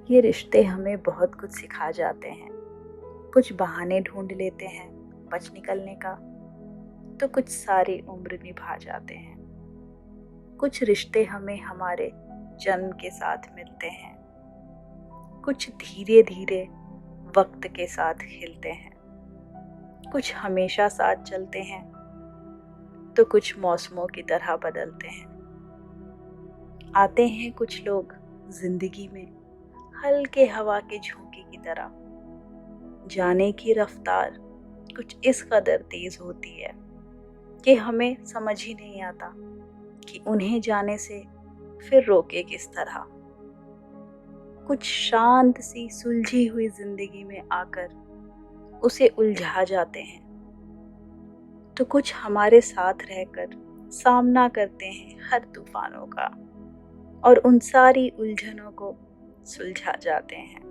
ये रिश्ते हमें बहुत कुछ सिखा जाते हैं। कुछ बहाने ढूंढ लेते हैं बच निकलने का, तो कुछ सारी उम्र निभा जाते हैं। कुछ रिश्ते हमें हमारे जन्म के साथ मिलते हैं, कुछ धीरे धीरे वक्त के साथ खिलते हैं, कुछ हमेशा साथ चलते हैं, तो कुछ मौसमों की तरह बदलते हैं। आते हैं कुछ लोग जिंदगी में हल्के हवा के झोंके की तरह। जाने की रफ्तार कुछ इस कदर तेज होती है कि हमें समझ ही नहीं आता कि उन्हें जाने से फिर रोके किस तरह। कुछ शांत सी सुलझी हुई जिंदगी में आकर उसे उलझा जाते हैं, तो कुछ हमारे साथ रहकर सामना करते हैं हर तूफानों का और उन सारी उलझनों को सुलझा जाते हैं।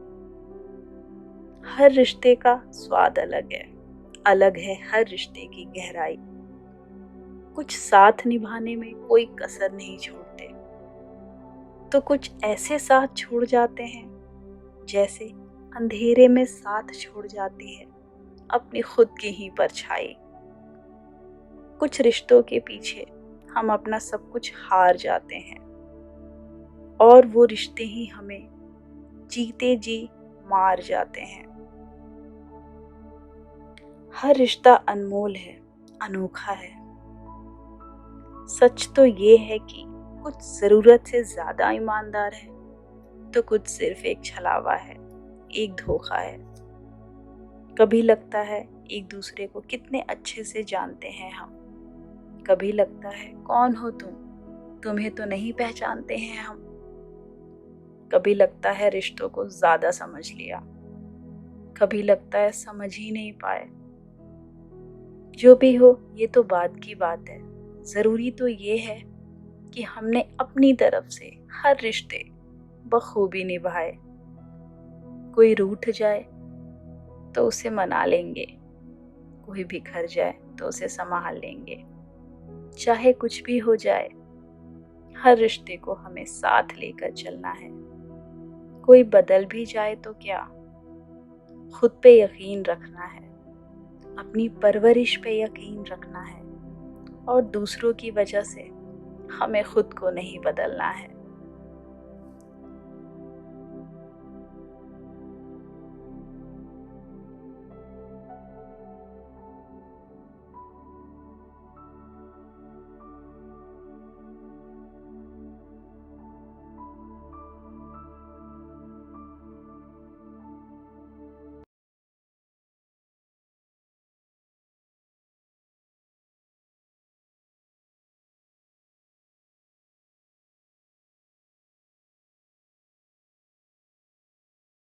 हर रिश्ते का स्वाद अलग है हर रिश्ते की गहराई। कुछ साथ निभाने में कोई कसर नहीं छोड़ते, तो कुछ ऐसे साथ छोड़ जाते हैं जैसे अंधेरे में साथ छोड़ जाती है अपनी खुद की ही परछाई। कुछ रिश्तों के पीछे हम अपना सब कुछ हार जाते हैं और वो रिश्ते ही हमें जीते जी मार जाते हैं। हर रिश्ता अनमोल है, अनोखा है। सच तो ये है कि कुछ जरूरत से ज्यादा ईमानदार है, तो कुछ सिर्फ एक छलावा है, एक धोखा है। कभी लगता है एक दूसरे को कितने अच्छे से जानते हैं हम, कभी लगता है कौन हो तुम, तुम्हें तो नहीं पहचानते हैं हम। कभी लगता है रिश्तों को ज्यादा समझ लिया, कभी लगता है समझ ही नहीं पाए। जो भी हो, ये तो बाद की बात है। जरूरी तो ये है कि हमने अपनी तरफ से हर रिश्ते बखूबी निभाए। कोई रूठ जाए तो उसे मना लेंगे, कोई बिखर जाए तो उसे संभाल लेंगे। चाहे कुछ भी हो जाए, हर रिश्ते को हमें साथ लेकर चलना है। कोई बदल भी जाए तो क्या, खुद पे यकीन रखना है, अपनी परवरिश पे यकीन रखना है और दूसरों की वजह से हमें खुद को नहीं बदलना है।